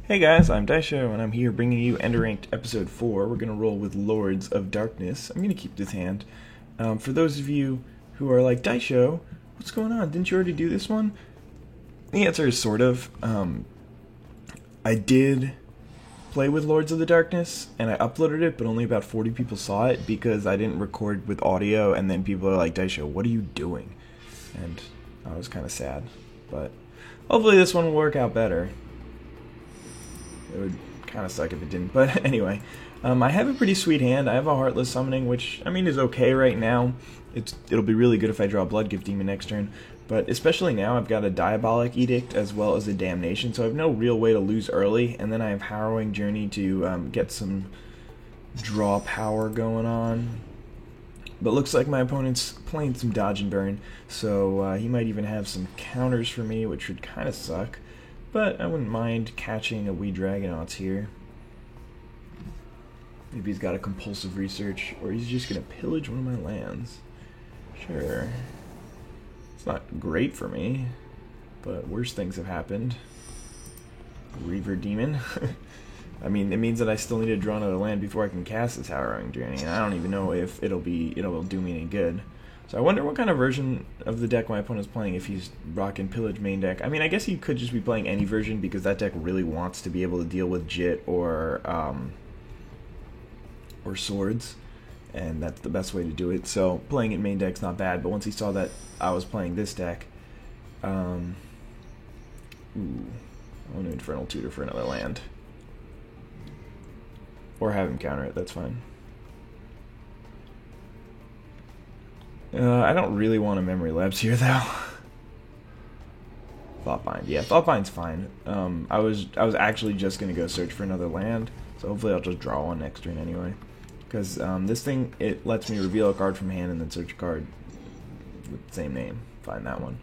Hey guys, I'm Daisho, and I'm here bringing you Ender Ranked Episode 4. We're going to roll with Lords of Darkness. I'm going to keep this hand. For those of you who are like, Daisho, what's going on? Didn't you already do this one? The answer is sort of. I did play with Lords of the Darkness, and I uploaded it, but only about 40 people saw it because I didn't record with audio, and then people are like, Daisho, what are you doing? And I was kind of sad, but hopefully this one will work out better. It would kind of suck if it didn't, but anyway. I have a pretty sweet hand. I have a Heartless Summoning, which, I mean, is okay right now. It'll be really good if I draw a Bloodgift Demon next turn, but especially now I've got a Diabolic Edict as well as a Damnation, so I have no real way to lose early, and then I have Harrowing Journey to get some draw power going on. But looks like my opponent's playing some Dodge and Burn, so he might even have some counters for me, which would kind of suck. But I wouldn't mind catching a wee Dragonauts here. Maybe he's got a Compulsive Research, or he's just going to pillage one of my lands. Sure. It's not great for me, but worse things have happened. Reaver Demon. I mean, it means that I still need to draw another land before I can cast this Harrowing Journey, and I don't even know if it'll do me any good. So I wonder what kind of version of the deck my opponent's playing if he's rocking Pillage main deck. I mean, I guess he could just be playing any version because that deck really wants to be able to deal with Jit or Swords, and that's the best way to do it. So playing it main deck's not bad, but once he saw that I was playing this deck, I want to Infernal Tutor for another land. Or have him counter it, that's fine. I don't really want a Memory Lapse here, though. Thoughtbind, yeah, Thoughtbind's fine. I was actually just gonna go search for another land, so hopefully I'll just draw one next turn anyway. Because this thing, it lets me reveal a card from hand and then search a card with the same name. Find that one.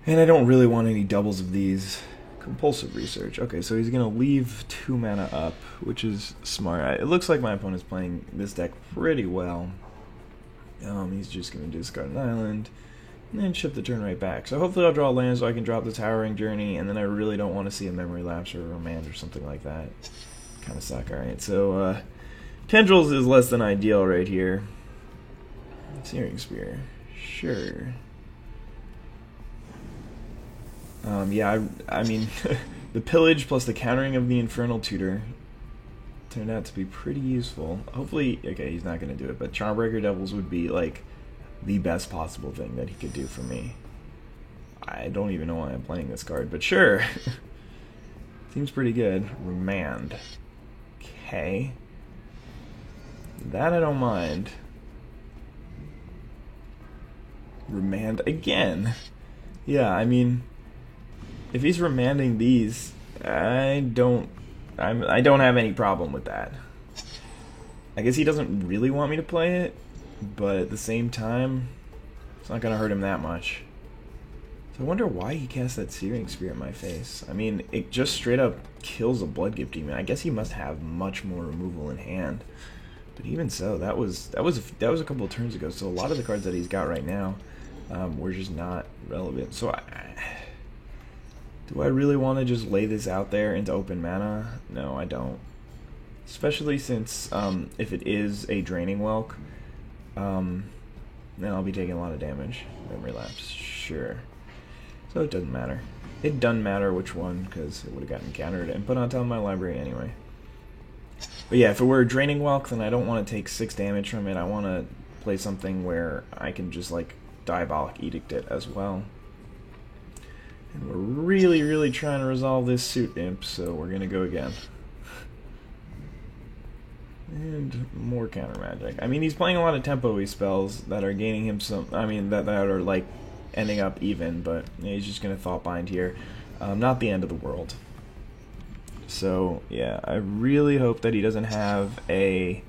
And I don't really want any doubles of these. Compulsive Research. Okay, so he's gonna leave 2 mana up, which is smart. It looks like my opponent's playing this deck pretty well. He's just going to discard an island, and then ship the turn right back. So hopefully I'll draw a land so I can drop the Towering Journey, and then I really don't want to see a Memory Lapse or a Remand or something like that. Kind of suck. Alright, so Tendrils is less than ideal right here. Searing Spear. Sure. Yeah, I mean, the Pillage plus the countering of the Infernal Tutor turned out to be pretty useful. Hopefully, okay, he's not going to do it, but Charmbreaker Devils would be, like, the best possible thing that he could do for me. I don't even know why I'm playing this card, but sure. Seems pretty good. Remand. Okay. That I don't mind. Remand again. Yeah, I mean, if he's remanding these, I don't have any problem with that. I guess he doesn't really want me to play it, but at the same time, it's not going to hurt him that much. So I wonder why he cast that Searing Spear in my face. I mean, it just straight up kills a Bloodgift Demon. I guess he must have much more removal in hand. But even so, that was a couple of turns ago. So a lot of the cards that he's got right now were just not relevant. So do I really want to just lay this out there into open mana? No, I don't. Especially since if it is a Draining Whelk, then I'll be taking a lot of damage. Memory Lapse, sure. So it doesn't matter. It doesn't matter which one, because it would have gotten countered and put on top of my library anyway. But yeah, if it were a Draining Whelk, then I don't want to take 6 damage from it. I want to play something where I can just, like, Diabolic Edict it as well. And we're really, really trying to resolve this Suit Imp, so we're gonna go again. And more counter magic. I mean, he's playing a lot of tempo-y spells that are gaining him some. I mean, that are like ending up even, but yeah, he's just gonna Thoughtbind here. Not the end of the world. So yeah, I really hope that he doesn't have a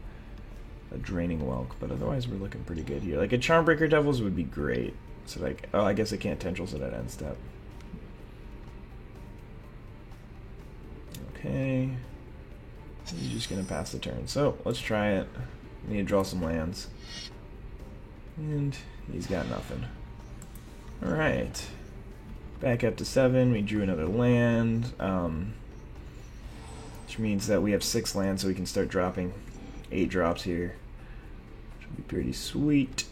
Draining Whelk, but otherwise we're looking pretty good here. Like a Charmbreaker Devils would be great. So like, oh, I guess I can't Tendrils at that end step. Okay, he's just gonna pass the turn. So let's try it. Need to draw some lands, and he's got nothing. All right, Back up to 7, we drew another land, which means that we have 6 lands, so we can start dropping 8 drops here. Should be pretty sweet.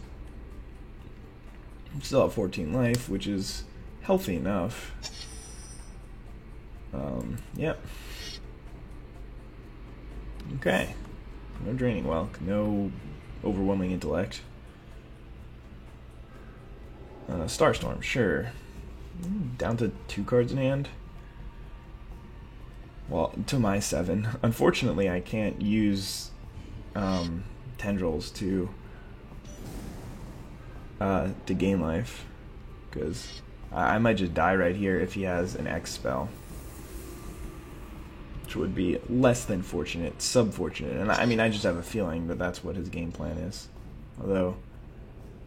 Still have 14 life, which is healthy enough. Yep. Okay. No draining welk, no overwhelming intellect. Starstorm, sure. Down to 2 cards in hand. Well, to my 7. Unfortunately, I can't use tendrils to gain life, because I might just die right here if he has an X spell, which would be less than fortunate, sub-fortunate. And I mean, I just have a feeling that that's what his game plan is. Although,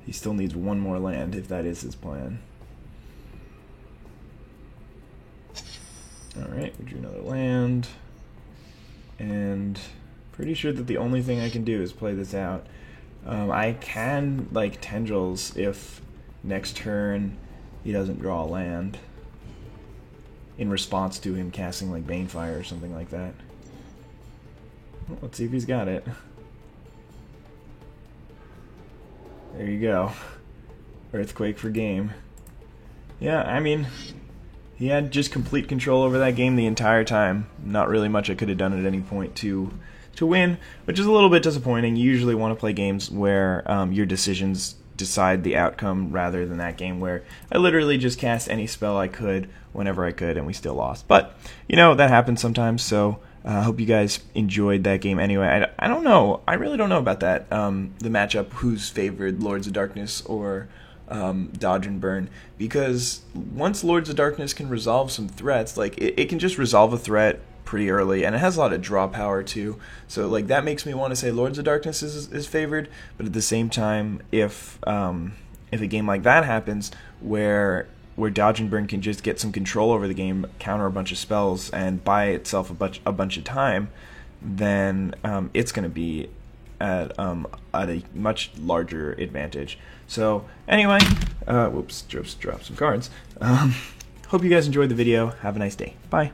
he still needs 1 more land if that is his plan. Alright, we drew another land. And pretty sure that the only thing I can do is play this out. I can, like, tendrils if next turn he doesn't draw a land, in response to him casting, like, Banefire or something like that. Well, let's see if he's got it. There you go. Earthquake for game. Yeah, I mean, he had just complete control over that game the entire time. Not really much I could have done at any point to win, which is a little bit disappointing. You usually want to play games where your decisions decide the outcome, rather than that game where I literally just cast any spell I could whenever I could and we still lost. But, you know, that happens sometimes, so I hope you guys enjoyed that game anyway. I don't know. I really don't know about that. The matchup, who's favored, Lords of Darkness or Dodge and Burn, because once Lords of Darkness can resolve some threats, like it can just resolve a threat pretty early, and it has a lot of draw power too, so like that makes me want to say Lords of Darkness is favored. But at the same time, if a game like that happens where Dodge and Burn can just get some control over the game, counter a bunch of spells, and buy itself a bunch of time, then it's going to be at a much larger advantage. So anyway, whoops, dropped some cards. Hope you guys enjoyed the video. Have a nice day. Bye.